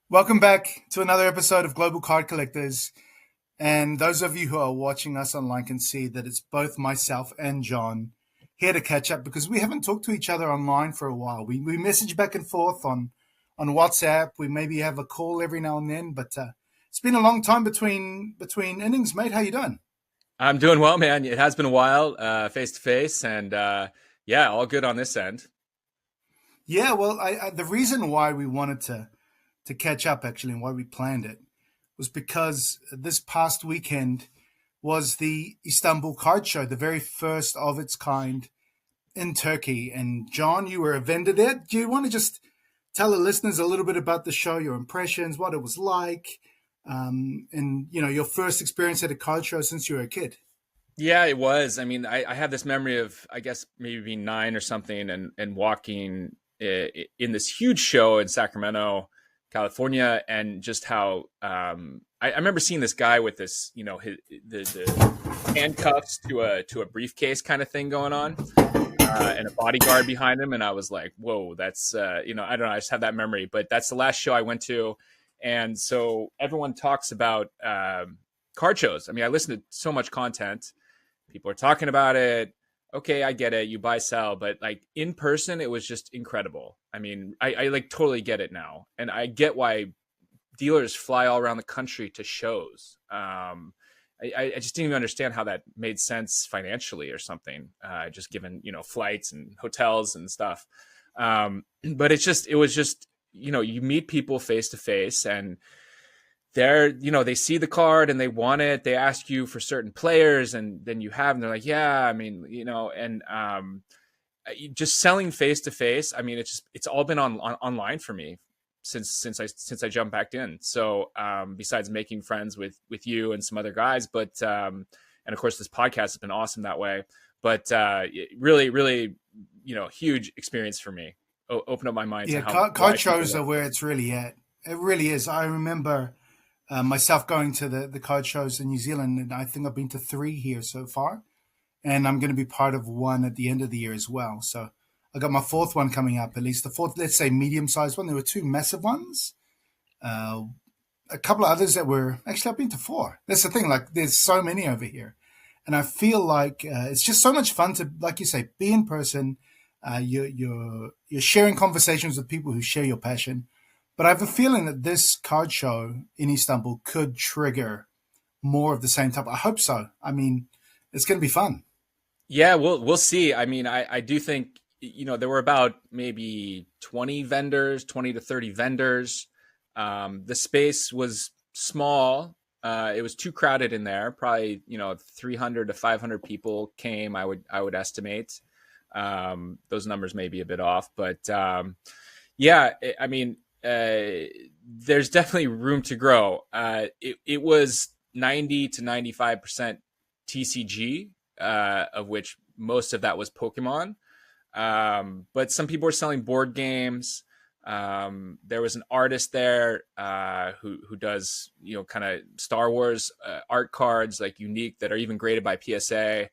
Welcome back to another episode of Global Card Collectors. And those of you who are watching us online can see that it's both myself and John here to catch up because we haven't talked to each other online for a while. We message back and forth on WhatsApp. We maybe have a call every now and then, but it's been a long time between innings, mate. How you doing? I'm doing well, man. It has been a while, face to face, and yeah, all good on this end. Yeah, well, the reason why we wanted to catch up, actually, and why we planned it was because this past weekend was the Istanbul Card Show, the very first of its kind in Turkey. And John, you were a vendor there. Do you want to just tell the listeners a little bit about the show, your impressions, what it was like, and your first experience at a card show since you were a kid? Yeah, it was. I mean, I have this memory of, I guess, maybe being 9 or something and walking in this huge show in Sacramento, California, and just how I remember seeing this guy with this, the handcuffs to a briefcase kind of thing going on, and a bodyguard behind him, and I was like, whoa, that's I don't know, I just have that memory. But that's the last show I went to, and so everyone talks about card shows. I mean, I listen to so much content, people are talking about it. Okay, I get it. You buy, sell, but like in person, it was just incredible. I mean, I like totally get it now. And I get why dealers fly all around the country to shows. I just didn't even understand how that made sense financially or something, just given, flights and hotels and stuff. But it was just, you meet people face to face, and they see the card and they want it. They ask you for certain players, and then you have them. They're like, yeah, I mean, and just selling face to face. I mean, it's all been online for me since I jumped back in. So besides making friends with you and some other guys, but and of course this podcast has been awesome that way. But really, really, huge experience for me. Open up my mind. Yeah, to how card shows are where it's really at. It really is. I remember myself going to the card shows in New Zealand, and I think I've been to 3 here so far, and I'm going to be part of one at the end of the year as well. So I got my 4th one coming up, at least the 4th, let's say medium-sized one. There were 2 massive ones, a couple of others that were, actually I've been to 4. That's the thing, like there's so many over here. And I feel like it's just so much fun to, like you say, be in person. You're sharing conversations with people who share your passion. But I have a feeling that this card show in Istanbul could trigger more of the same type. I hope so. I mean, it's going to be fun. Yeah, we'll see. I mean, I do think, there were about maybe 20 to 30 vendors. The space was small. It was too crowded in there. Probably, 300 to 500 people came, I would estimate. Those numbers may be a bit off, but yeah, I mean, there's definitely room to grow. It was 90 to 95% TCG, of which most of that was Pokemon. But some people were selling board games. There was an artist there who does, kind of Star Wars art cards, like unique, that are even graded by PSA.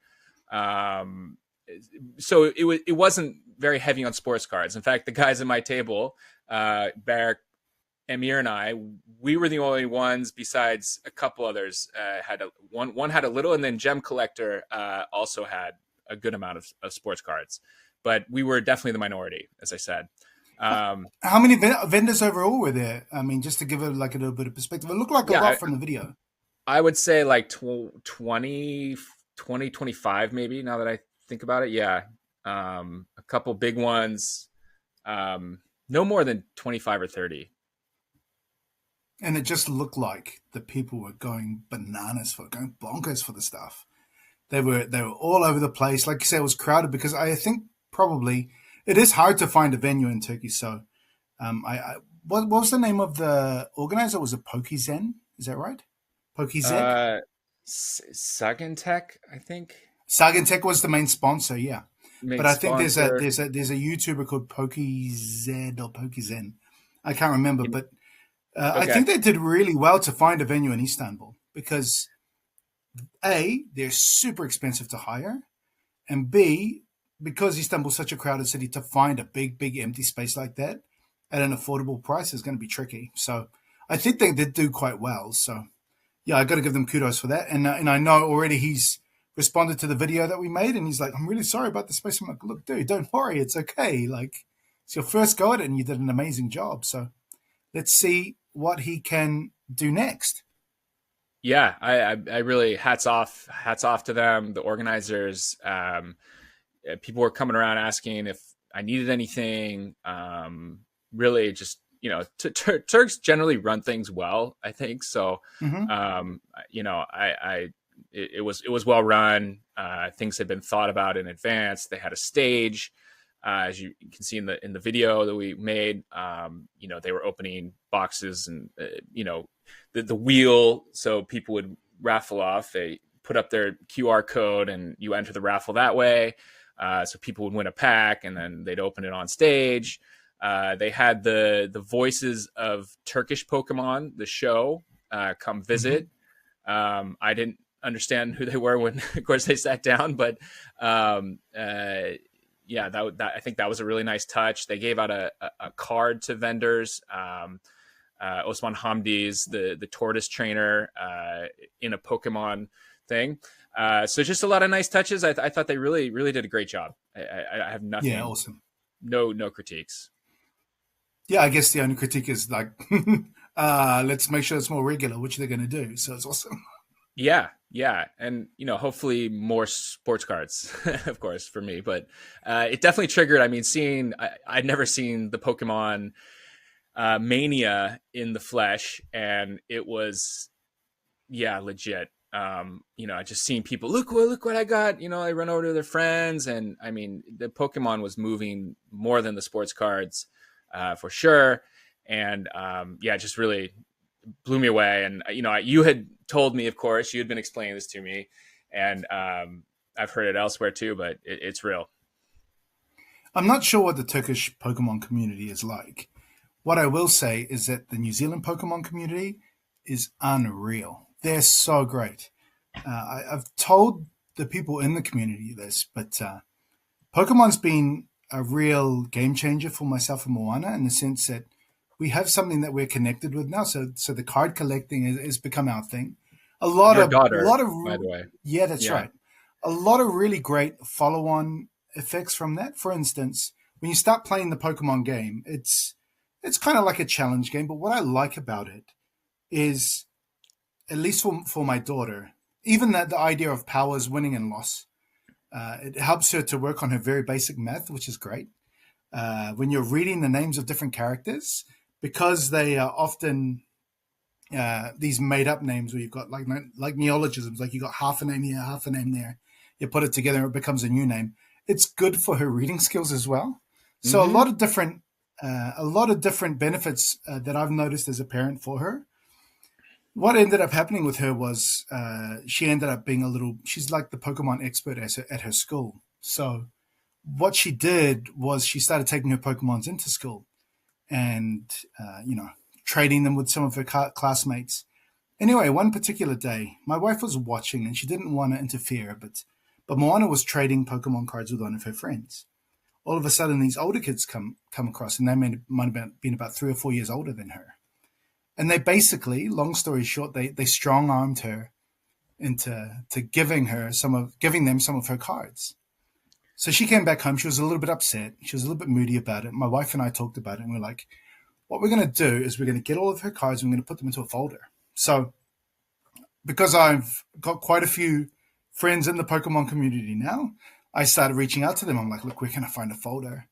So it wasn't very heavy on sports cards. In fact, the guys at my table, Barrick, Amir, and I, we were the only ones, besides a couple others, one had a little, and then Gem Collector also had a good amount of sports cards. But we were definitely the minority, as I said. How many vendors overall were there? I mean, just to give it like a little bit of perspective, it looked like a lot from the video. I would say like 20, 25 maybe, now that I think about it. Yeah. A couple big ones, no more than 25 or 30. And it just looked like the people were going bonkers for the stuff. They were all over the place. Like you said, it was crowded because I think probably it is hard to find a venue in Turkey. So what was the name of the organizer? Was it Pokezen? Is that right? Pokezen? Sagentech, I think. Sagentech was the main sponsor, yeah. But I think there's a YouTuber called Pokezed or Pokezen. I can't remember, but I think they did really well to find a venue in Istanbul because A, they're super expensive to hire, and B, because Istanbul's such a crowded city, to find a big empty space like that at an affordable price is going to be tricky. So I think they did do quite well. So yeah, I got to give them kudos for that. And I know already he's responded to the video that we made, and he's like, "I'm really sorry about the space." I'm like, "Look, dude, don't worry, it's okay. Like, it's your first go at it, and you did an amazing job. So let's see what he can do next." Yeah, I really hats off to them, the organizers. People were coming around asking if I needed anything. Really, just Turks generally run things well, I think. So, Mm-hmm. it was well run. Things had been thought about in advance. They had a stage, as you can see in the video that we made. They were opening boxes and the wheel, so people would raffle off. They put up their QR code, and you enter the raffle that way. So people would win a pack, and then they'd open it on stage. They had the voices of Turkish Pokemon, the show, come visit. I didn't understand who they were when, of course, they sat down, but yeah, that I think that was a really nice touch. They gave out a card to vendors. Osman Hamdi's the tortoise trainer in a Pokemon thing. So just a lot of nice touches. I thought they really did a great job. I have nothing. Yeah, awesome. No critiques. Yeah, I guess the only critique is like, let's make sure it's more regular, which they're going to do. So it's awesome. Yeah, and hopefully more sports cards, of course, for me. But it definitely triggered. I mean, I'd never seen the Pokemon mania in the flesh, and it was legit. I just seen people look what I got. I run over to their friends, and I mean, the Pokemon was moving more than the sports cards, for sure. And it just really blew me away. And you had told me, of course, you had been explaining this to me, and I've heard it elsewhere too, but it's real. I'm not sure what the Turkish Pokemon community is like. What I will say is that the New Zealand Pokemon community is unreal. They're so great. I've told the people in the community this, but Pokemon's been a real game changer for myself and Moana in the sense that we have something that we're connected with now. So the card collecting has become our thing. Your daughter, by the way. Yeah, that's right. A lot of really great follow-on effects from that. For instance, when you start playing the Pokemon game, it's kind of like a challenge game. But what I like about it is, at least for my daughter, even that the idea of powers, winning and loss, it helps her to work on her very basic math, which is great. When you're reading the names of different characters, because they are often these made-up names where you've got like neologisms, like you got half a name here, half a name there. You put it together, it becomes a new name. It's good for her reading skills as well. So a lot of different benefits that I've noticed as a parent for her. What ended up happening with her was she ended up being she's like the Pokemon expert at her school. So what she did was she started taking her Pokemons into school and, trading them with some of her classmates. Anyway, one particular day, my wife was watching and she didn't want to interfere, but Moana was trading Pokemon cards with one of her friends. All of a sudden, these older kids come across, and they might have been about 3 or 4 years older than her. And they basically, long story short, they strong-armed her into giving them some of her cards. So she came back home. She was a little bit upset. She was a little bit moody about it. My wife and I talked about it, and we're like, what we're going to do is we're going to get all of her cards and we're going to put them into a folder. So because I've got quite a few friends in the Pokemon community now, I started reaching out to them. I'm like, look, where can I find a folder?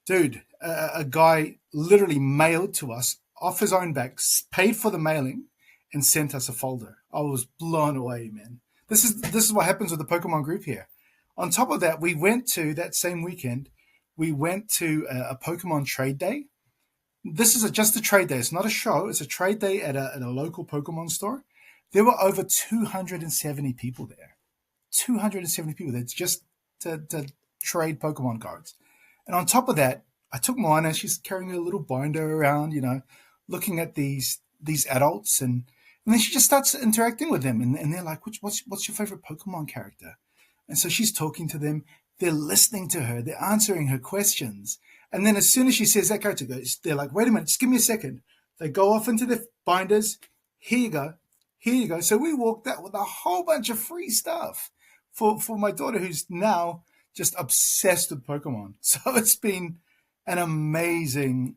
Dude, a guy literally mailed to us off his own back, paid for the mailing, and sent us a folder. I was blown away, man. This is what happens with the Pokemon group here. On top of that, we went to that same weekend. We went to a Pokemon trade day. This is just a trade day. It's not a show. It's a trade day at a local Pokemon store. There were over 270 people there. 270 people there just to trade Pokemon cards. And on top of that, I took Moana. She's carrying a little binder around, looking at these adults. And And then she just starts interacting with them, and they're like, what's your favorite Pokemon character? And so she's talking to them. They're listening to her. They're answering her questions. And then as soon as she says that character goes, they're like, wait a minute, just give me a second. They go off into the binders. Here you go. Here you go. So we walked out with a whole bunch of free stuff for my daughter, who's now just obsessed with Pokemon. So it's been an amazing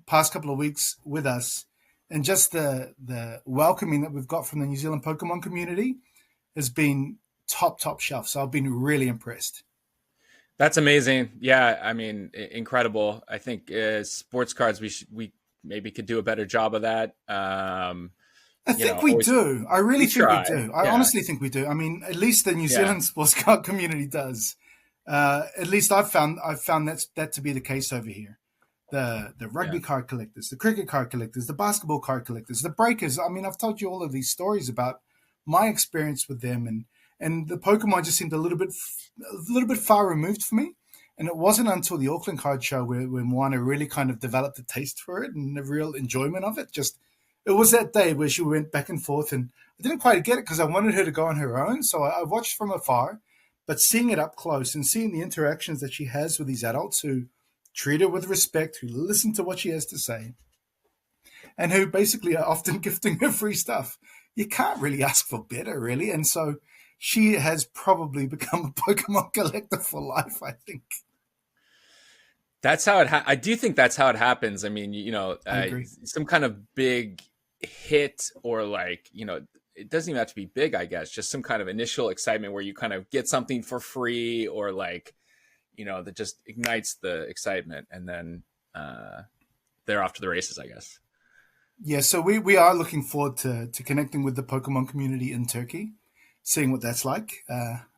past couple of weeks with us. And just the welcoming that we've got from the New Zealand Pokemon community has been top shelf. So I've been really impressed. That's amazing. Yeah, I mean, incredible. I think sports cards, we maybe could do a better job of that. I think we do. I really think we do. I Yeah. honestly think we do. I mean, at least the New Zealand sports card community does. At least I've found that to be the case over here. The rugby card collectors, the cricket card collectors, the basketball card collectors, the breakers. I mean, I've told you all of these stories about my experience with them, and the Pokemon just seemed a little bit far removed for me. And it wasn't until the Auckland Card Show where Moana really kind of developed a taste for it and a real enjoyment of it. Just it was that day where she went back and forth, and I didn't quite get it because I wanted her to go on her own. So I watched from afar, but seeing it up close and seeing the interactions that she has with these adults who treat her with respect, who listen to what she has to say, and who basically are often gifting her free stuff. You can't really ask for better, really. And so she has probably become a Pokemon collector for life, I think. That's how I do think that's how it happens. I mean, some kind of big hit, or like, it doesn't even have to be big, I guess, just some kind of initial excitement where you kind of get something for free, or like, that just ignites the excitement, and then they're off to the races, I guess. Yeah, so we are looking forward to connecting with the Pokemon community in Turkey, seeing what that's like,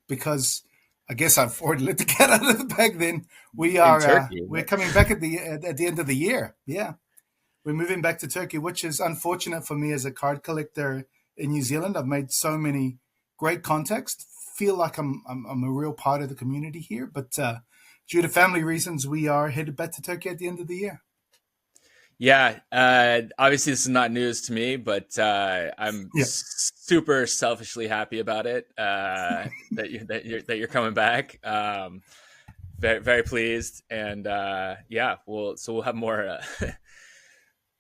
because I guess I've already let the cat out of the bag. Then we're coming back at the end of the year. Yeah, we're moving back to Turkey, which is unfortunate for me as a card collector in New Zealand. I've made so many great contacts. Feel like I'm a real part of the community here, but due to family reasons, we are headed back to Turkey at the end of the year. Yeah, obviously this is not news to me, but I'm super selfishly happy about it. That you're coming back. Very very pleased, and we'll have more.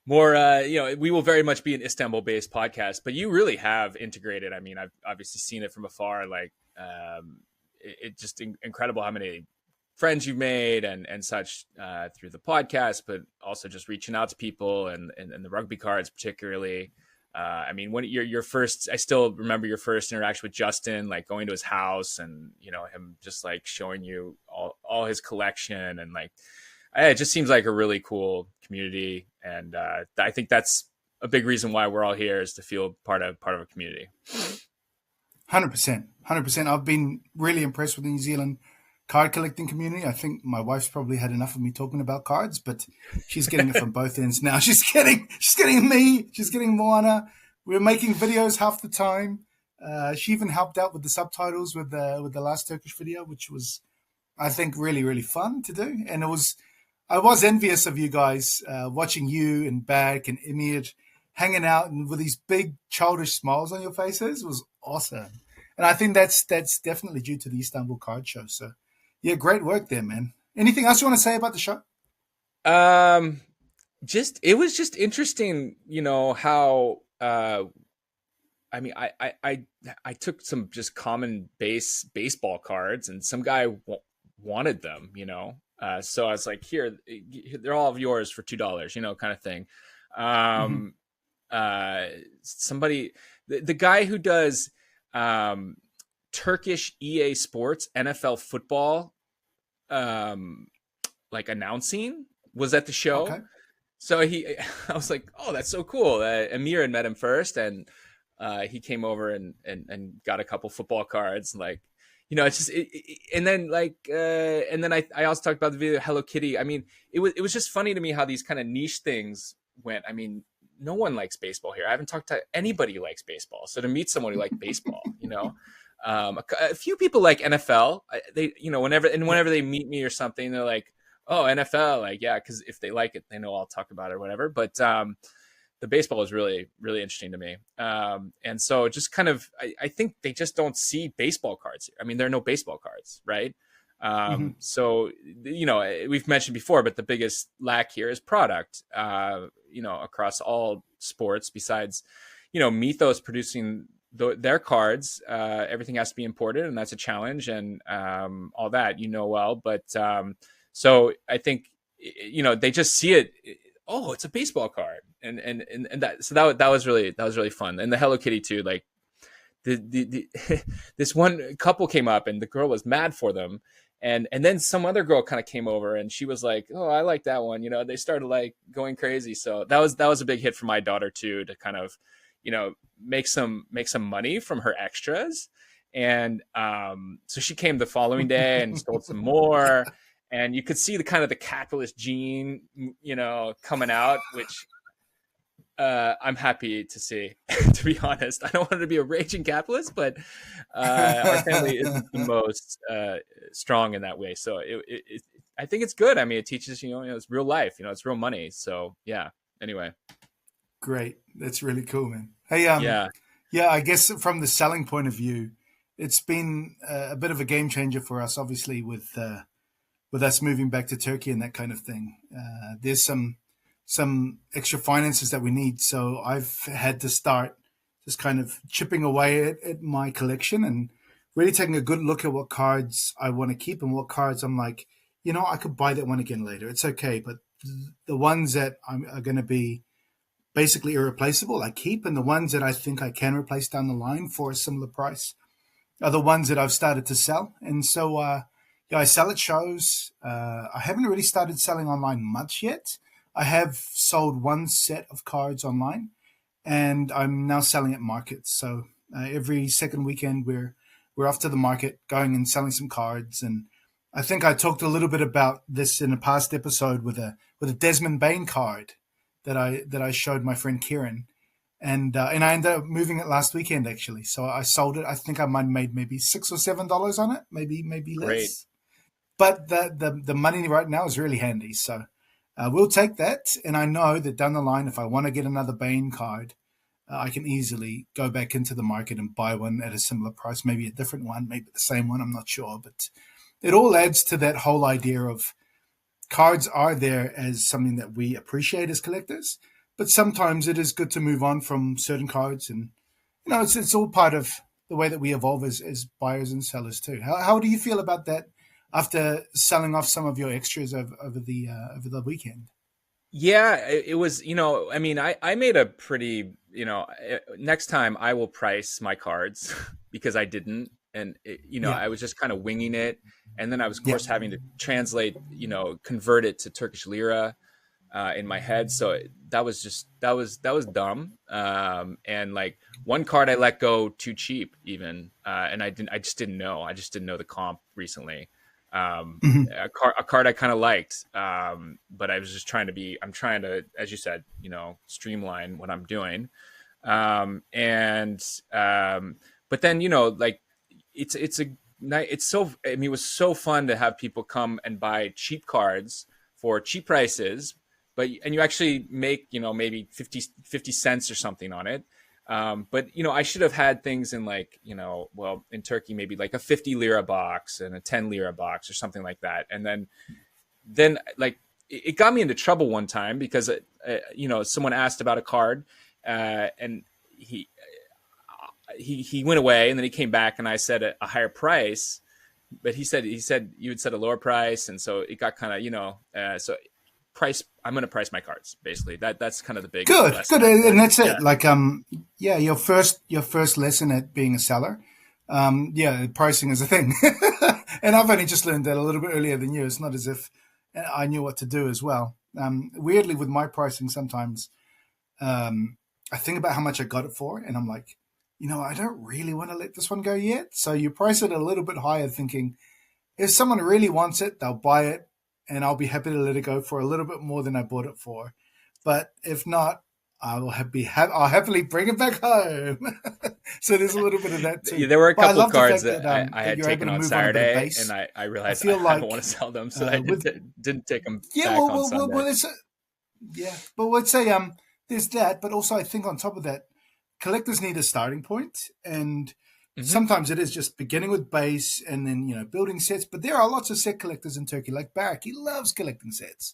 We will very much be an Istanbul-based podcast, but you really have integrated. I mean, I've obviously seen it from afar. Like, it's just incredible how many friends you've made and such through the podcast, but also just reaching out to people and the rugby cards particularly. I mean, when your first, I still remember your first interaction with Justin, like going to his house and, him just like showing you all his collection, and like, it just seems like a really cool community. And I think that's a big reason why we're all here, is to feel part of a community. 100%. I've been really impressed with the New Zealand card collecting community. I think my wife's probably had enough of me talking about cards, but she's getting it from both ends now. She's getting me. She's getting Moana. We're making videos half the time. She even helped out with the subtitles with the last Turkish video, which was, I think, really, really fun to do. And I was envious of you guys watching you and Bag and Emir hanging out and with these big childish smiles on your faces. It was awesome. And I think that's definitely due to the Istanbul Card Show. So, yeah, great work there, man. Anything else you want to say about the show? It was just interesting, how, I mean, I took some just common base baseball cards, and some guy wanted them, so I was like, here, they're all of yours for $2, kind of thing. Somebody, the guy who does, Turkish EA Sports NFL football, like announcing, was at the show. Okay. So I was like, oh, that's so cool. Amir had met him first, and he came over and got a couple football cards. Like, it's just, and then I also talked about the video of Hello Kitty. I mean, it was just funny to me how these kind of niche things went. I mean, no one likes baseball here. I haven't talked to anybody who likes baseball. So to meet someone who likes baseball, a few people like NFL. They, whenever they meet me or something, they're like, "Oh, NFL, like, yeah," because if they like it, they know I'll talk about it or whatever. But the baseball was really, really interesting to me. And so just kind of, I think they just don't see baseball cards. I mean, there are no baseball cards, right? Hmm. So, we've mentioned before, but the biggest lack here is product, across all sports besides, Mythos producing their cards. Everything has to be imported, and that's a challenge, and all that, well. But so I think, they just see it. Oh, it's a baseball card, and that, so that was really fun. And the Hello Kitty too, like the this one couple came up and the girl was mad for them, and then some other girl kind of came over and she was like, oh, I like that one. They started like going crazy. So that was a big hit for my daughter too, to kind of make some money from her extras. And so she came the following day and stole some more, and you could see the kind of the capitalist gene coming out, which I'm happy to see. To be honest, I don't want her to be a raging capitalist, but our family isn't the most strong in that way. So I think it's good. I mean, it teaches it's real life. It's real money. So yeah. Anyway, Great. That's really cool, man. Hey, yeah, yeah, I guess from the selling point of view, it's been a bit of a game changer for us, obviously, with us moving back to Turkey and that kind of thing. There's some extra finances that we need, so I've had to start just kind of chipping away at my collection and really taking a good look at what cards I want to keep and what cards I'm like, I could buy that one again later. It's okay, but the ones that are going to be basically irreplaceable, I keep, and the ones that I think I can replace down the line for a similar price are the ones that I've started to sell. And so, yeah, I sell at shows. I haven't really started selling online much yet. I have sold one set of cards online, and I'm now selling at markets. So every second weekend, we're off to the market, going and selling some cards. And I think I talked a little bit about this in a past episode with a Desmond Bain card that I showed my friend Kieran, and I ended up moving it last weekend actually. So I sold it. I think I might have made maybe $6 or $7 on it, maybe less. great. But the money right now is really handy. So we'll take that. And I know that down the line, if I want to get another Bain card, I can easily go back into the market and buy one at a similar price, maybe a different one, maybe the same one. I'm not sure, but it all adds to that whole idea of cards are there as something that we appreciate as collectors, but sometimes it is good to move on from certain cards, and it's all part of the way that we evolve as buyers and sellers too. How do you feel about that after selling off some of your extras over the weekend? Yeah, it was, I mean, I made a pretty, next time I will price my cards because I didn't. And, Yeah, I was just kind of winging it. And then I was, of yeah, course, having to translate, convert it to Turkish lira in my head. So that was dumb. And like one card I let go too cheap even. And I just didn't know. I just didn't know the comp recently. hmm A card I kind of liked, but I was just I'm trying to, as you said, streamline what I'm doing. But then, like it was so fun to have people come and buy cheap cards for cheap prices, and you actually make, maybe 50 cents or something on it. But I should have had things in like, well, in Turkey, maybe like a 50 lira box and a 10 lira box or something like that. And then like it got me into trouble one time because, someone asked about a card, and he went away, and then he came back and I said a higher price, but he said you had said a lower price. And so it got kind of, so I'm going to price my cards. Basically that's kind of the big good, lesson good, I've and learned. that's Yeah. it. Like, yeah, your first lesson at being a seller, yeah, pricing is a thing, and I've only just learned that a little bit earlier than you. It's not as if I knew what to do as well. Weirdly, with my pricing, sometimes I think about how much I got it for, and I'm like, I don't really want to let this one go yet. So you price it a little bit higher, thinking if someone really wants it, they'll buy it, and I'll be happy to let it go for a little bit more than I bought it for. But if not, I will I'll happily bring it back home. So there's a little bit of that too. There were a But I couple of love the cards fact that I that had you're able taken to on move on a bit of Saturday, base. and I I realized feel I don't like want to sell them, so I with didn't take them yeah, back on Sunday. well, it's, yeah, but let's say there's that, but also I think on top of that, collectors need a starting point, and Hmm. sometimes it is just beginning with base and then building sets. But there are lots of set collectors in Turkey, like Barak. He loves collecting sets.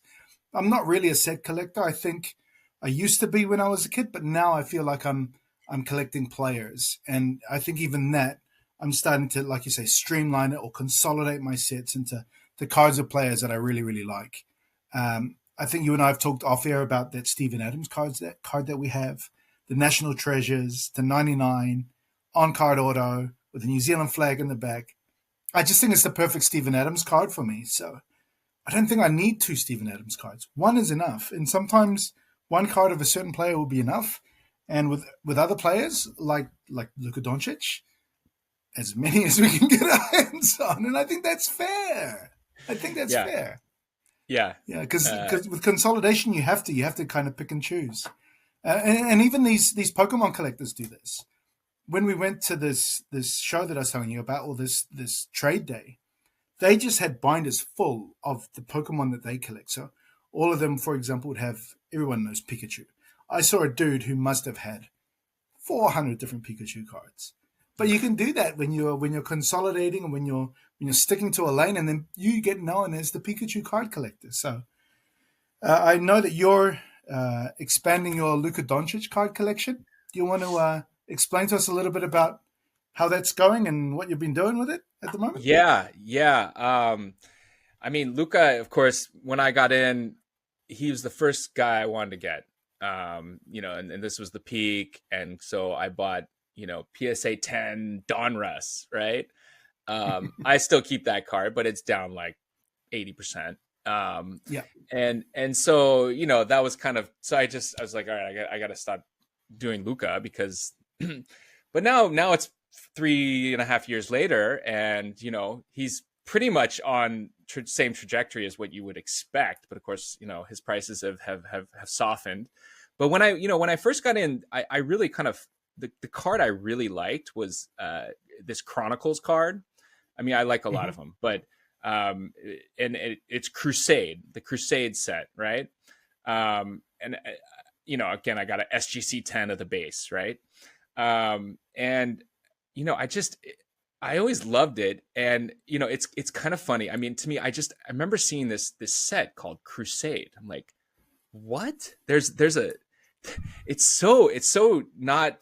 I'm not really a set collector. I think I used to be when I was a kid, but now I feel like I'm collecting players, and I think even that I'm starting to, like you say, streamline it or consolidate my sets into the cards of players that I really really like. I think you and I have talked off air about that Steven Adams card that we have, the National Treasures, the 99 on card auto with the New Zealand flag in the back. I just think it's the perfect Steven Adams card for me. So I don't think I need two Steven Adams cards. One is enough, and sometimes one card of a certain player will be enough. And with other players like Luka Doncic, as many as we can get our hands on, and I think that's fair. I think that's Yeah. fair. Yeah. Yeah, because Uh, with consolidation you have to kind of pick and choose, and even these Pokemon collectors do this. When we went to this show that I was telling you about, or this trade day, they just had binders full of the Pokemon that they collect. So all of them, for example, would have, everyone knows Pikachu. I saw a dude who must have had 400 different Pikachu cards. But you can do that when you're consolidating and when you're sticking to a lane, and then you get known as the Pikachu card collector. So I know that you're expanding your Luka Doncic card collection. Do you want to explain to us a little bit about how that's going and what you've been doing with it at the moment? yeah. Yeah. I mean, Luca, of course, when I got in, he was the first guy I wanted to get. And this was the peak, and so I bought, PSA 10 Donruss, right? I still keep that card, but it's down like 80%. Um, Yeah. and so, that was kind of, so I was like, all right, I got to stop doing Luca because, but now it's 3.5 years later, and he's pretty much on same trajectory as what you would expect. But of course, his prices have softened. But when I first got in, I really kind of, the card I really liked was this Chronicles card. I mean, I like a lot Hmm. of them, but it's Crusade, the Crusade set, right? And again, I got a SGC 10 of the base, right? And I always loved it, and it's kind of funny. I mean, to me, I remember seeing this set called Crusade. I'm like, what? There's a it's so not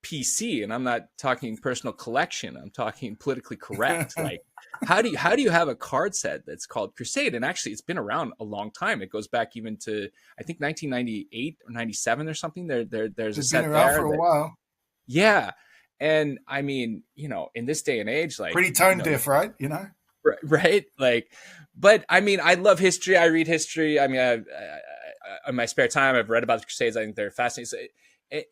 PC, and I'm not talking personal collection. I'm talking politically correct. Like, how do you have a card set that's called Crusade? And actually, it's been around a long time. It goes back even to, I think, 1998 or 97 or something. There's a They've been set around there for a that, while. yeah. And I mean, in this day and age, like, Pretty tone deaf, right? right? Like, but I mean, I love history. I read history. I mean, in my spare time, I've read about the Crusades. I think they're fascinating. So,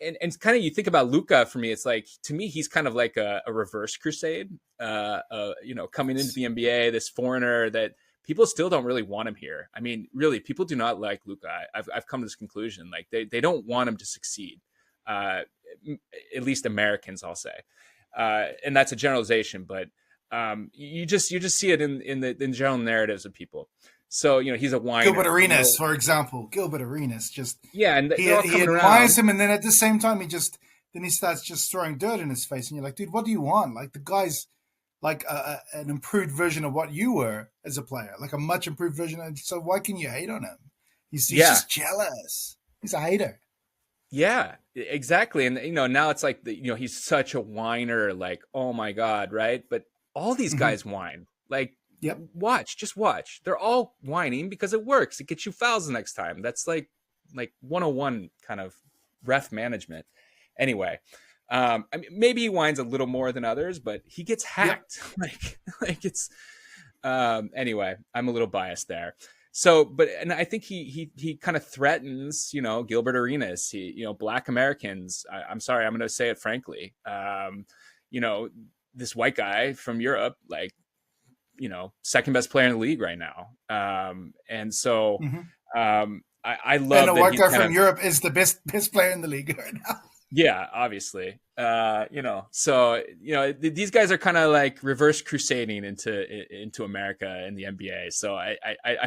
and kind of, you think about Luca, for me, it's like, to me, he's kind of like a reverse Crusade. Coming into the NBA, this foreigner that people still don't really want him here. I mean, really, people do not like Luca. I've come to this conclusion. Like, they don't want him to succeed. Uh, at least Americans, I'll say, and that's a generalization, but you just see it in general narratives of people. So he's a Gilbert whiner. Arenas, for example. Gilbert Arenas, just Yeah, and he they're all he coming admires around. him, and then at the same time he starts just throwing dirt in his face, and you're like, dude, what do you want? Like, the guy's like an improved version of what you were as a player, like a much improved version. So why can you hate on him? He's Yeah, just jealous. He's a hater. yeah, exactly. And now it's like, he's such a whiner. Like, oh my god, right? But all these Hmm. guys whine. Like, Yep. just watch. They're all whining because it works. It gets you fouls the next time. That's like 101 kind of ref management. Anyway, I mean, maybe he whines a little more than others, but he gets Yep. hacked. Like it's anyway, I'm a little biased there. So, and I think he kind of threatens, Gilbert Arenas, Black Americans. I'm sorry, I'm going to say it frankly. You know, this white guy from Europe, like, second best player in the league right now. And so, Hmm. I And love a that white he guy kind from of, Europe is the best player in the league right now. yeah, obviously, so, these guys are kind of like reverse crusading into America and the NBA. So I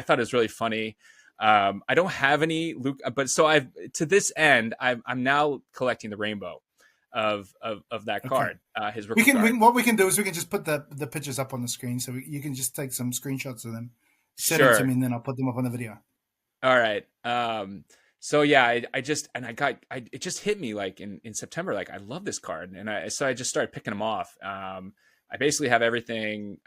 thought it was really funny. I don't have any Luka, but so I've to this end, I'm now collecting the rainbow of that Okay. card, his rookie card. What we can do is we can just put the pictures up on the screen, so you can just take some screenshots of them, send them to Sure. me, and then I'll put them up on the video. All right. So yeah, I just and it just hit me like in September, like I love this card, and I just started picking them off. I basically have everything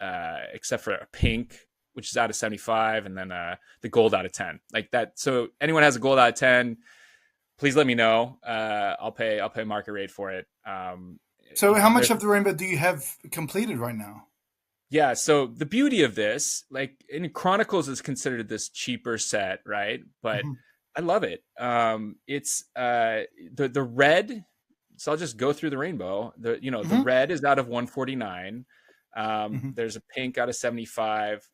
except for a pink, which is out of 75, and then the gold out of 10, like that. So anyone has a gold out of 10, please let me know. I'll pay market rate for it. So how much of the rainbow do you have completed right now? Yeah, so the beauty of this, like in Chronicles is considered this cheaper set, right? But Mm-hmm. I love it. It's the red. So I'll just go through the rainbow. The Mm-hmm. red is out of 149. Mm-hmm. There's a pink out of 75.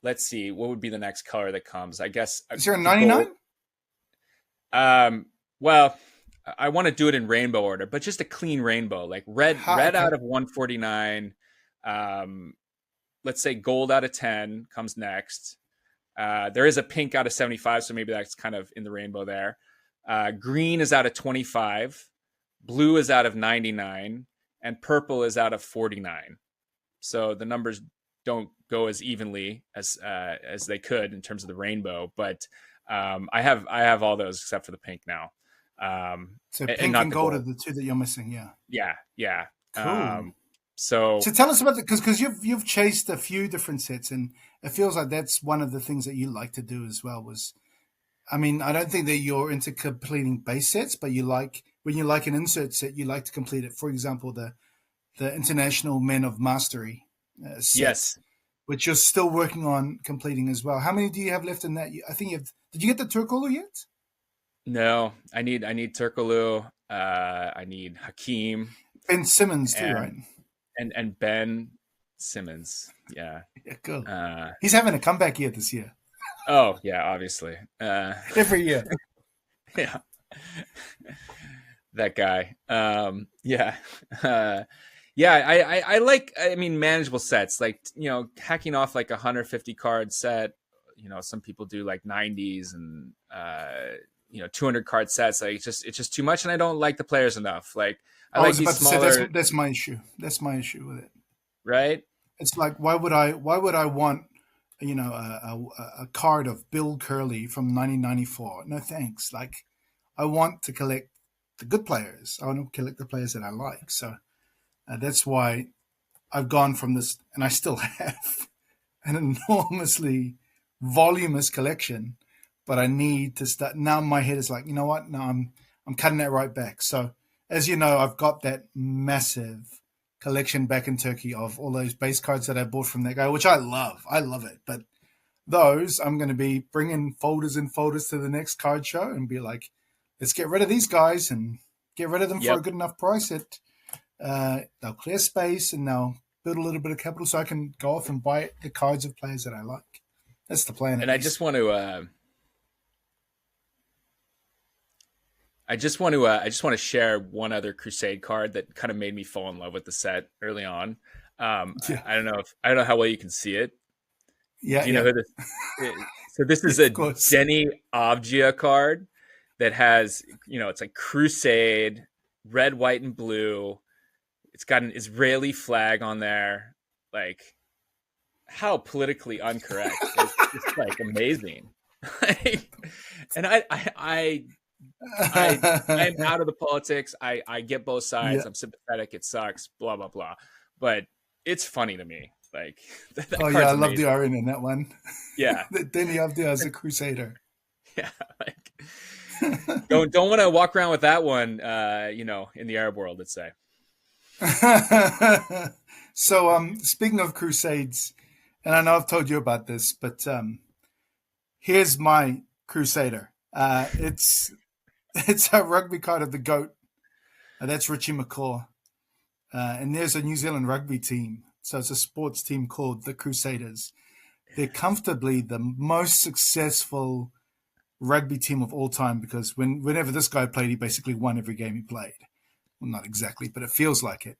Let's see, what would be the next color that comes? I guess Is there a the gold. 99? Well, I want to do it in rainbow order, but just a clean rainbow, like red Okay. out of 149. Let's say gold out of 10 comes next. There is a pink out of 75, so maybe that's kind of in the rainbow there. Green is out of 25. Blue is out of 99. And purple is out of 49. So the numbers don't go as evenly as they could in terms of the rainbow, but I have all those except for the pink now. So And pink not and the gold gold. are the two that you're missing. Yeah. Yeah. Cool. So So tell us about because you've chased a few different sets, and it feels like that's one of the things that you like to do as well. I mean, I don't think that you're into completing base sets, but when you like an insert set, you like to complete it. For example, the International Men of Mastery set, yes, which you're still working on completing as well. How many do you have left in that? I think you have. Did you get the Turkoglu yet? no, I need Turkaloo. I need Hakeem Ben Simmons too, right? and and Ben Simmons. Yeah. Yeah, cool. Uh, He's having a comeback year this year. oh yeah, obviously. Every year. Yeah. That guy. Yeah. Yeah, I like, I mean, manageable sets, like, hacking off like 150 card set. Some people do like 90s and 200 card sets. Like it's just too much, and I don't like the players enough. Like I I like was these about to say smaller, that's my issue. That's my issue with it. right? It's like why would I want a card of Bill Curley from 1994? No thanks. Like I want to collect the good players. I want to collect the players that I like. So that's why I've gone from this, and I still have an enormously voluminous collection. But I need to start now. My head is like, you know what? No, I'm cutting that right back. So as you know, I've got that massive collection back in Turkey of all those base cards that I bought from that guy, which I love. I love it. But those I'm going to be bringing folders and folders to the next card show and be like, let's get rid of these guys and get rid of them for a Yep. good enough price. They'll clear space and they'll build a little bit of capital so I can go off and buy the cards of players that I like. That's the plan. And I just want to share one other Crusade card that kind of made me fall in love with the set early on. Yeah. I don't know how well you can see it. Yeah. Do you know Yeah. who this? So this is a Of course. Denny Avgia card that has, it's like Crusade, red, white, and blue. It's got an Israeli flag on there. Like, how politically incorrect! It's like amazing. And I'm out of the politics. I get both sides. Yeah. I'm sympathetic. It sucks. Blah blah blah. But it's funny to me. Like that Oh card's yeah, I love amazing. the iron in that one. Yeah, Danny Avdia as a crusader. yeah. Like don't want to walk around with that one. In the Arab world, let's say. So speaking of crusades, and I know I've told you about this, but here's my crusader. It's a rugby card of the GOAT. That's Richie McCaw. And there's a New Zealand rugby team. So it's a sports team called the Crusaders. They're comfortably the most successful rugby team of all time because whenever this guy played, he basically won every game he played. Well, not exactly, but it feels like it.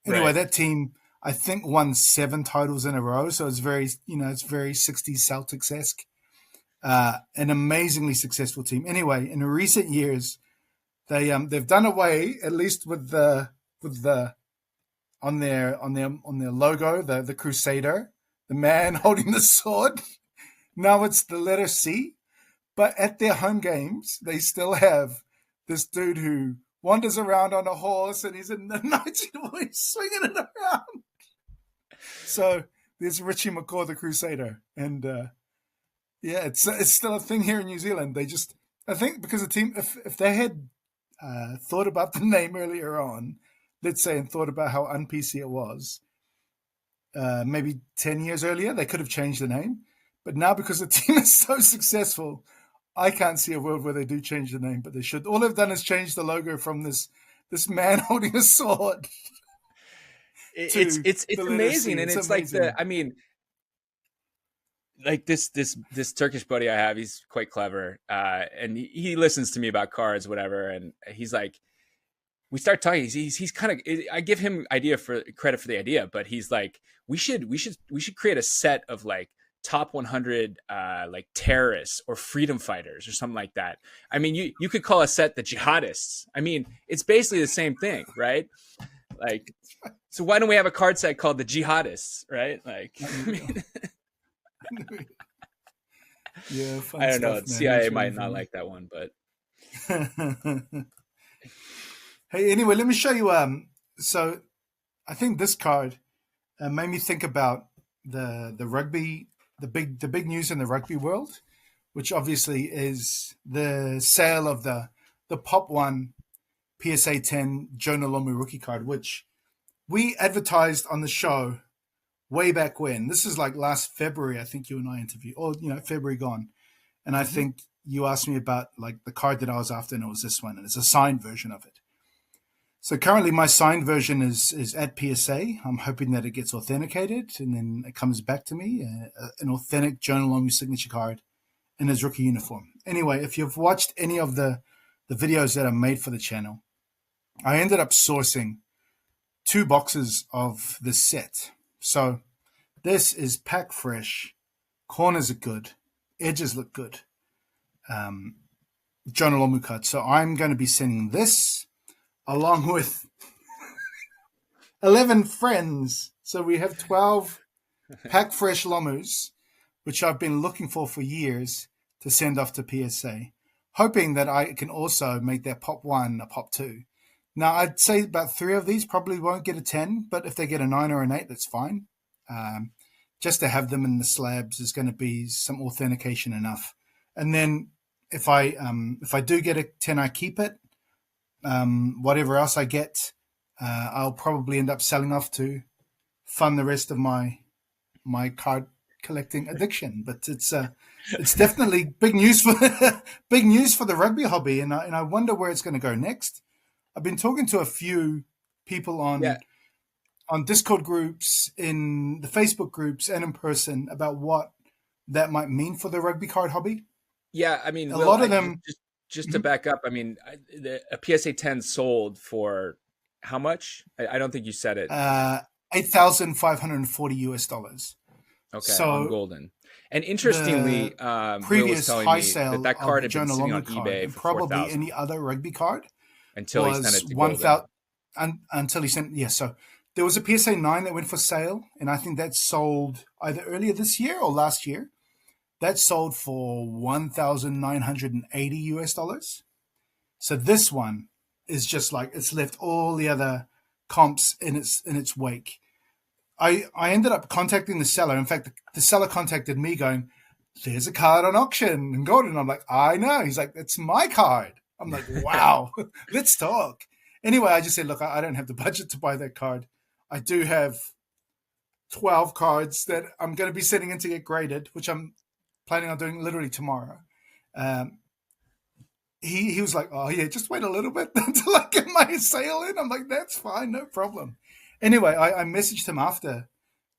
Anyway, Right. that team, I think won 7 titles in a row. So it's very, it's very 60s Celtics-esque. An amazingly successful team. Anyway, in recent years, they've done away, at least with the on their logo, the Crusader, the man holding the sword. Now it's the letter C. But at their home games, they still have this dude who wanders around on a horse, and he's in the 19 voice swinging it around. So there's Richie McCaw, the Crusader, and yeah, it's still a thing here in New Zealand. I think because the team, if they had thought about the name earlier on, let's say, and thought about how un-PC it was, maybe 10 years earlier, they could have changed the name. But now, because the team is so successful, I can't see a world where they do change the name, but they should. All they've done is change the logo from this man holding a sword. It's amazing, and it's amazing. Like this Turkish buddy I have, he's quite clever, and he listens to me about cards, whatever, and he's like, we start talking. He's kind of, I give him credit for the idea, but he's like, we should create a set of like top 100 like terrorists or freedom fighters or something like that. I mean, you could call a set the jihadists. I mean, it's basically the same thing, right? Like, so why don't we have a card set called the jihadists, right? Like, I mean, yeah, I don't know. Stuff, CIA might not like that one, but hey, anyway, let me show you. So I think this card made me think about the rugby, the big news in the rugby world, which obviously is the sale of the Pop One PSA 10 Jonah Lomu rookie card, which we advertised on the show way back when. This is like last February, I think you and I interviewed, or February gone, and I think you asked me about like the card that I was after, and it was this one, and it's a signed version of it. So currently my signed version is at PSA. I'm hoping that it gets authenticated and then it comes back to me, an authentic Jonah Lomu signature card in his rookie uniform. Anyway, if you've watched any of the videos that are made for the channel, I ended up sourcing 2 boxes of this set. So this is pack fresh. Corners are good. Edges look good. Jonah Lomu card. So I'm going to be sending this along with 11 friends. So we have 12 pack fresh Lomus, which I've been looking for years to send off to PSA, hoping that I can also make that Pop 1 a Pop 2. Now, I'd say about 3 of these probably won't get a 10, but if they get a 9 or an 8, that's fine. Just to have them in the slabs is going to be some authentication enough. And then if I do get a 10, I keep it. Whatever else I get, I'll probably end up selling off to fund the rest of my card collecting addiction. But it's definitely big news for the rugby hobby, and I wonder where it's going to go next. I've been talking to a few people on Discord groups, in the Facebook groups, and in person about what that might mean for the rugby card hobby. Yeah, I mean, a lot of them. Just to back up, I mean, a PSA 10 sold for how much? I don't think you said it. $8,540. Okay, so on Golden. And interestingly, previous Will was high telling sale me that card of had been Jonah sitting Lomu on card, eBay and for probably 4,000 any other rugby card until he sent it to Golden. Until he sent, yeah. So there was a PSA 9 that went for sale, and I think that sold either earlier this year or last year. That sold for $1,980. So this one is just like, it's left all the other comps in its wake. I ended up contacting the seller. In fact, the seller contacted me going, "There's a card on auction in Golden." I'm like, "I know." He's like, "It's my card." I'm like, "Wow, let's talk." Anyway, I just said, "Look, I don't have the budget to buy that card. I do have 12 cards that I'm going to be sending in to get graded, which I'm planning on doing literally tomorrow." He was like, "Oh yeah, just wait a little bit until I get my sale in." I'm like, "That's fine, no problem." Anyway, I messaged him after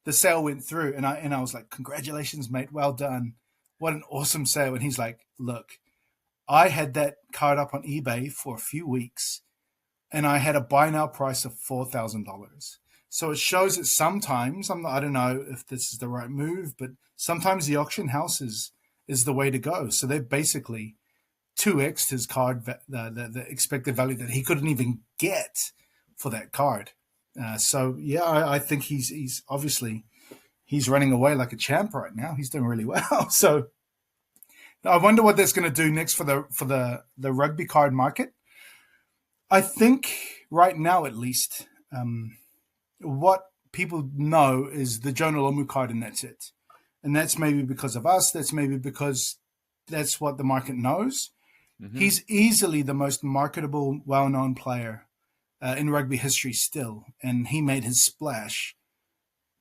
the sale went through, and I was like, "Congratulations, mate, well done. What an awesome sale." And he's like, "Look, I had that card up on eBay for a few weeks, and I had a buy now price of $4,000. So it shows that sometimes I don't know if this is the right move, but sometimes the auction house is the way to go. So they've basically 2x his card, the expected value that he couldn't even get for that card. So yeah, I think he's obviously he's running away like a champ right now. He's doing really well. So I wonder what that's going to do next for the rugby card market. I think right now, at least, what people know is the Jonah Lomu card, and that's it. And that's maybe because of us. That's maybe because that's what the market knows. Mm-hmm. He's easily the most marketable, well-known player in rugby history still, and he made his splash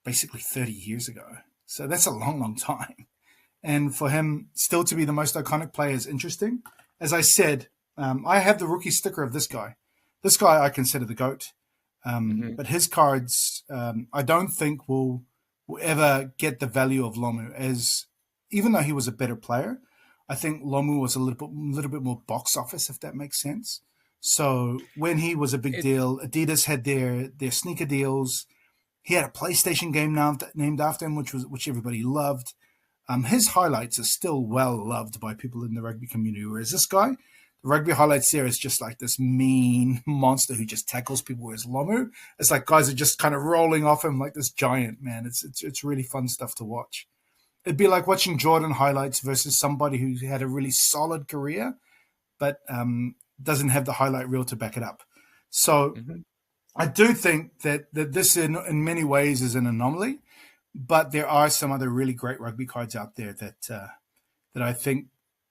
basically 30 years ago. So that's a long, long time. And for him still to be the most iconic player is interesting. As I said, I have the rookie sticker of this guy. This guy I consider the GOAT. But his cards, I don't think will ever get the value of Lomu. As even though he was a better player, I think Lomu was a little bit more box office, if that makes sense. So when he was a big deal, Adidas had their sneaker deals. He had a PlayStation game named after him, which everybody loved. His highlights are still well loved by people in the rugby community, whereas this guy, the rugby highlights there is just like this mean monster who just tackles people. Whereas Lomu, it's like guys are just kind of rolling off him like this giant, man. It's really fun stuff to watch. It'd be like watching Jordan highlights versus somebody who had a really solid career, but doesn't have the highlight reel to back it up. So I do think that this in many ways is an anomaly, but there are some other really great rugby cards out there that I think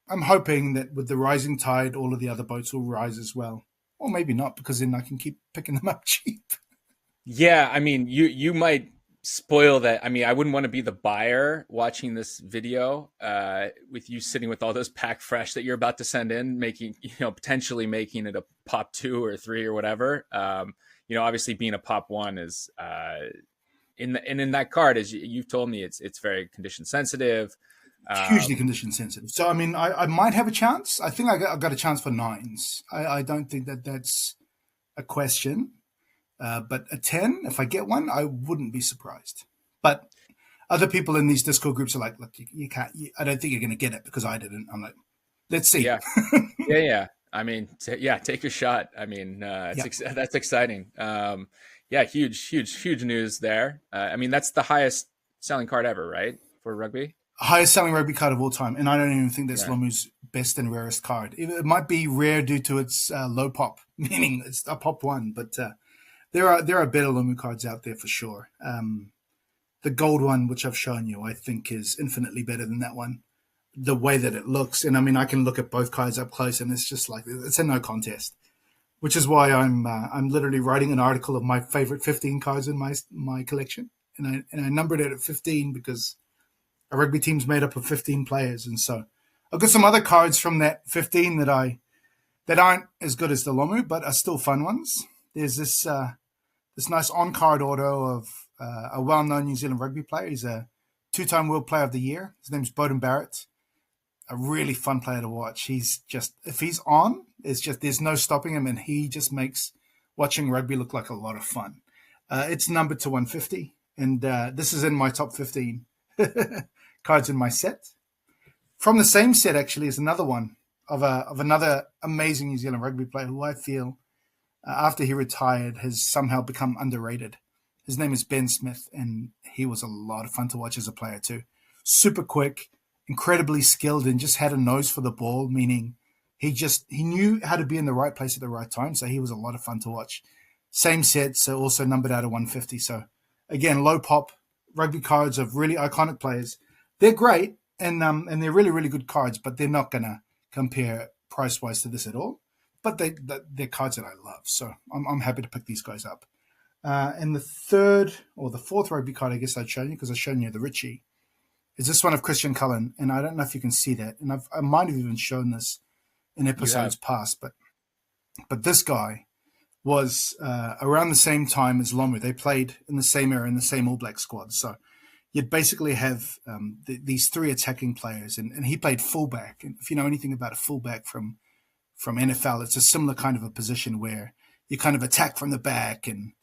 I'm hoping that with the rising tide, all of the other boats will rise as well. Or maybe not, because then I can keep picking them up cheap. Yeah, I mean, you might spoil that. I mean, I wouldn't want to be the buyer watching this video with you sitting with all those pack fresh that you're about to send in, making, potentially making it a pop 2 or 3 or whatever. Obviously being a pop 1 is in that card, as you've told me, it's very condition sensitive. Hugely condition sensitive. So, I mean, I might have a chance. I think I got a chance for 9s. I don't think that's a question. But a 10, if I get one, I wouldn't be surprised. But other people in these Discord groups are like, look, you can't, I don't think you're going to get it because I didn't. I'm like, let's see. Yeah. Yeah. I mean, take your shot. I mean, that's exciting. Huge news there. I mean, that's the highest selling card ever, right? For rugby? Highest selling rugby card of all time. And I don't even think that's Lomu's best and rarest card. It might be rare due to its low pop, meaning it's a pop 1, but there are better Lomu cards out there for sure. The gold one, which I've shown you, I think is infinitely better than that one. The way that it looks, and I mean, I can look at both cards up close, and it's just like it's a no contest. Which is why I'm literally writing an article of my favorite 15 cards in my collection, and I numbered it at 15 because a rugby team's made up of 15 players, and so I've got some other cards from that 15 that aren't as good as the Lomu, but are still fun ones. There's this nice on-card auto of a well-known New Zealand rugby player. He's a 2-time World Player of the Year. His name's Bowden Barrett. A really fun player to watch. He's just, if he's on, it's just there's no stopping him, and he just makes watching rugby look like a lot of fun. It's numbered to 150, and this is in my top 15 cards in my set. From the same set, actually, is another one of another amazing New Zealand rugby player who I feel, after he retired, has somehow become underrated. His name is Ben Smith, and he was a lot of fun to watch as a player too. Super quick, incredibly skilled, and just had a nose for the ball, meaning he knew how to be in the right place at the right time. So he was a lot of fun to watch. Same set, so also numbered out of 150. So again, low pop rugby cards of really iconic players. They're great, and they're really, really good cards, but they're not going to compare price-wise to this at all. But they're cards that I love, so I'm happy to pick these guys up. And the third or the fourth rugby card, I guess I'd shown you because I've shown you the Richie, is this one of Christian Cullen, and I don't know if you can see that, and I might have even shown this in episodes past, but this guy was around the same time as Lomu. They played in the same era in the same All Black squad, so you'd basically have these 3 attacking players, and he played fullback. And if you know anything about a fullback from NFL, it's a similar kind of a position where you kind of attack from the back, and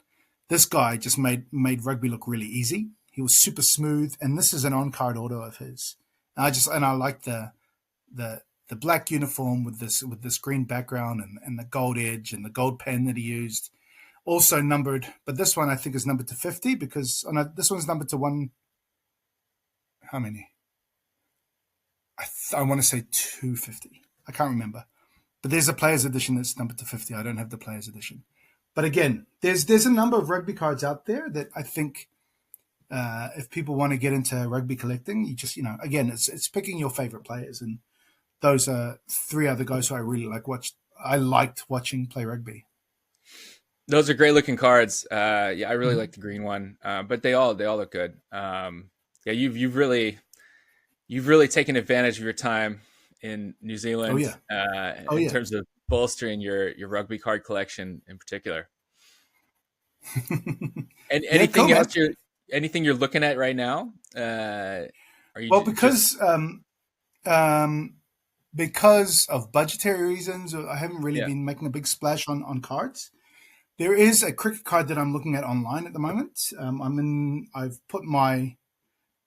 This guy just made rugby look really easy. He was super smooth, and this is an on-card auto of his. And I like the the black uniform with this green background and the gold edge and the gold pen that he used. Also numbered, but this one I think is numbered to 50 because oh no, this one's numbered to one. How many? I want to say 250. I can't remember. But there's a player's edition that's numbered to 50. I don't have the player's edition. But again, there's a number of rugby cards out there that I think if people want to get into rugby collecting, you just again it's picking your favorite players, and those are three other guys who I really I liked watching play rugby. Those are great looking cards. Yeah, I really Mm-hmm. like the green one, but they all look good. Yeah, you've really taken advantage of your time in New Oh Zealand yeah, oh in yeah. terms of bolstering your rugby card collection in particular. And Yeah, cool, anything man. else anything you're looking at right now? Are you Well, just um, because of budgetary reasons, I haven't really yeah? been making a big splash on cards. There is a cricket card that I'm looking at online at the moment. I've put my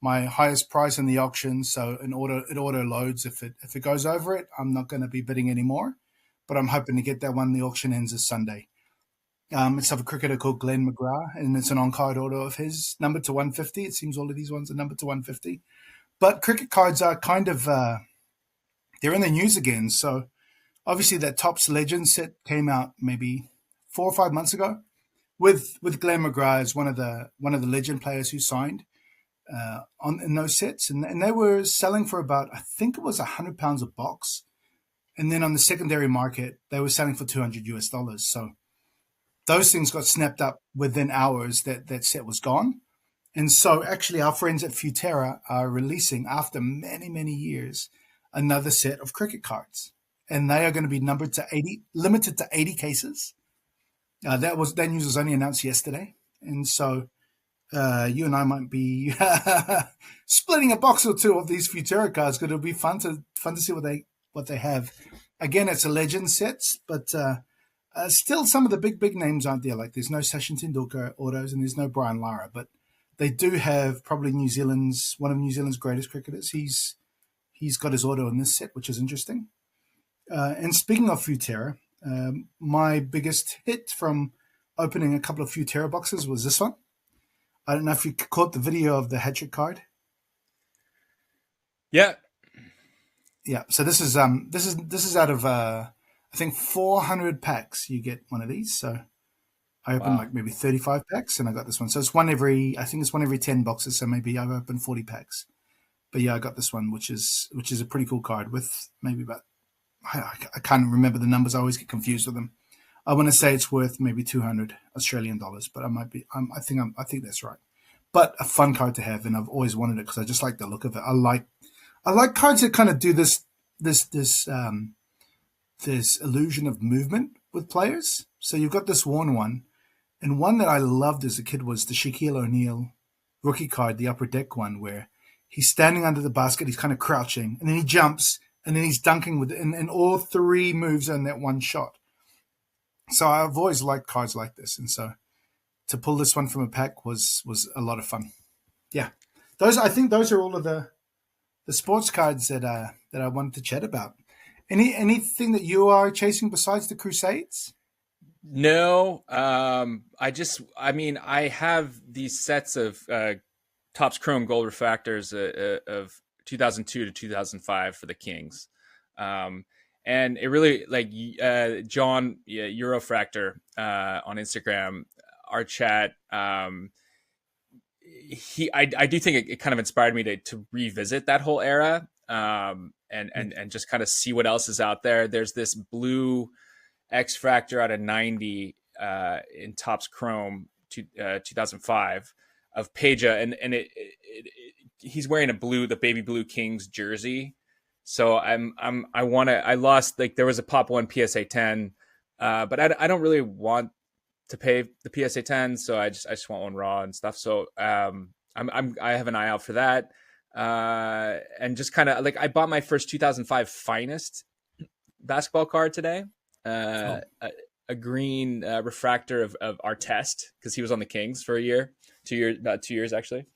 highest price in the auction, so it auto loads. If it goes over it, I'm not going to be bidding anymore. But I'm hoping to get that one. The auction ends this Sunday. It's of a cricketer called Glenn McGrath, and it's an on-card auto of his, numbered to 150. It seems all of these ones are numbered to 150. But cricket cards are kind of they're in the news again. So obviously that Topps Legend set came out maybe 4 or 5 months ago with Glenn McGrath as one of the legend players who signed on in those sets, and they were selling for about, I think it was £100 a box, and then on the secondary market they were selling for $200. So those things got snapped up within hours that set was gone. And so actually our friends at Futera are releasing, after many, many years, another set of cricket cards. And they are going to be numbered to 80, limited to 80 cases. That news was only announced yesterday. And so you and I might be splitting a box or two of these Futera cards because it'll be fun to see what they have. Again, it's a legend set, but still some of the big names aren't there. Like there's no Sachin Tendulkar autos and there's no Brian Lara, but they do have probably one of New Zealand's greatest cricketers. He's got his auto in this set, which is interesting. And speaking of Futera, my biggest hit from opening a couple of Futera boxes was this one. I don't know if you caught the video of the hat-trick card. Yeah. Yeah, so this is out of I think 400 packs. You get one of these. So I opened Wow. like maybe 35 packs, and I got this one. So it's one every, I think it's one every 10 boxes. So maybe I've opened 40 packs. But yeah, I got this one, which is a pretty cool card with maybe about, I can't remember the numbers. I always get confused with them. I want to say it's worth maybe 200 Australian dollars, but I might be. I think that's right. But a fun card to have, and I've always wanted it because I just like the look of it. I like cards that kind of do this illusion of movement with players. So you've got this worn one, and one that I loved as a kid was the Shaquille O'Neal rookie card, the upper deck one, where he's standing under the basket, he's kind of crouching, and then he jumps, and then he's dunking with it, and all three moves in that one shot. So I've always liked cards like this, and so to pull this one from a pack was a lot of fun. Yeah, I think those are all of the sports cards that I wanted to chat about. Anything that you are chasing besides the Crusades? No, I mean, I have these sets of Topps Chrome Gold Refractors of 2002 to 2005 for the Kings. And it really, like, John, Eurofractor, on Instagram, our chat, I do think it kind of inspired me to revisit that whole era, and just kind of see what else is out there. There's this blue X Fractor out of 90 in Topps Chrome 2005 of Peja, and he's wearing the baby blue Kings jersey. So I lost, like, there was a Pop One PSA 10, but I don't really want to pay the PSA 10, so I just want one raw and stuff. So I have an eye out for that, and just kind of like, I bought my first 2005 Finest basketball card today. Oh. a green refractor of our test because he was on the Kings for a year, 2 years, about 2 years actually.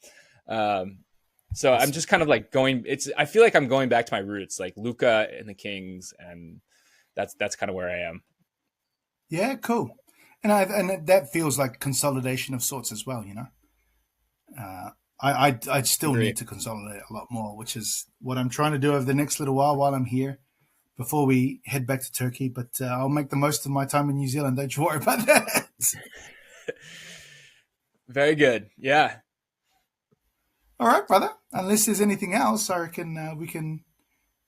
So I'm just kind of like I feel like I'm going back to my roots, like Luka and the Kings, and that's kind of where I am. Yeah, cool. And that feels like consolidation of sorts as well. I still Agree. need to consolidate a lot more, which is what I'm trying to do over the next little while I'm here before we head back to Turkey. But I'll make the most of my time in New Zealand. Don't you worry about that. Very good. Yeah. All right, brother. Unless there's anything else, I reckon we can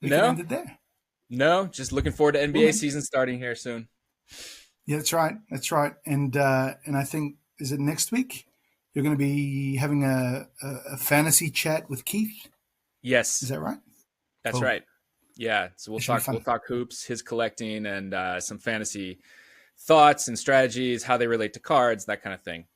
end No, it there. no, just looking forward to Cool, NBA man. season starting here soon. Yeah, that's right. That's right. And I think, is it next week? You're going to be having a fantasy chat with Keith. Is Yes, that right? that's Cool. right. Yeah. So It should be we'll fun. talk hoops, his collecting, and some fantasy thoughts and strategies, how they relate to cards, that kind of thing.